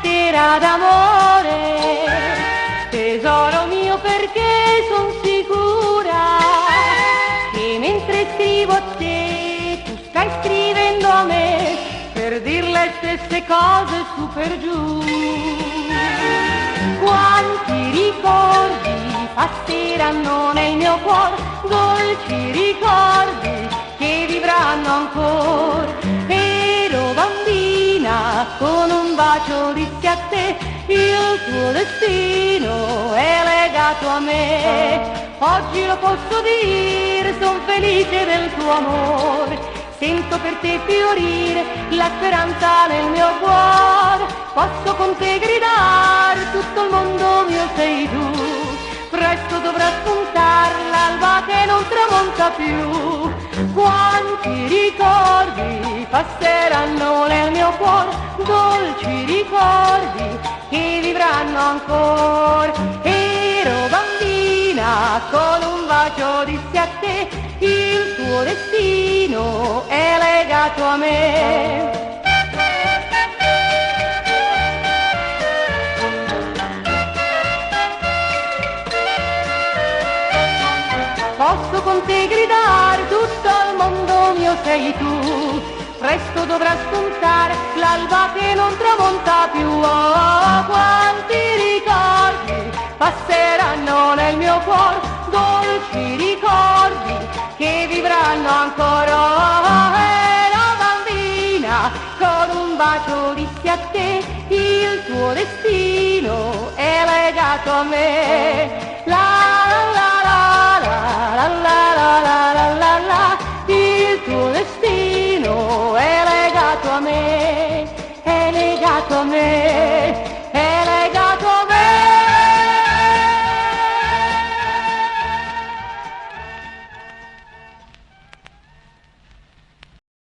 sera d'amore, tesoro mio, perché son sicura che mentre scrivo a te tu stai scrivendo a me, per dir le stesse cose su per giù. Quanti ricordi passeranno nel mio cuore, dolci ricordi che vivranno ancora. Ero bambina, con un bacio dissi a te, il tuo destino è legato a me. Oggi lo posso dire, son felice del tuo amore, sento per te fiorire la speranza nel mio cuore. Posso con te gridare, tutto il mondo mio sei tu. Presto dovrà spuntar l'alba che non tramonta più. Quanti ricordi passeranno nel mio cuore, dolci ricordi che vivranno ancora. Ero bambina, con un bacio dissi a te, il tuo destino è legato a me. Posso con te gridare, tutto il mondo mio sei tu. Presto dovrà spuntare l'alba che non tramonta più. Oh, quanti ricordi passeranno nel mio cuore, dolci ricordi che vivranno ancora. Oh, ero bambina, con un bacio dissi a te, il tuo destino è legato a me. Il tuo destino è legato a me, è legato a me.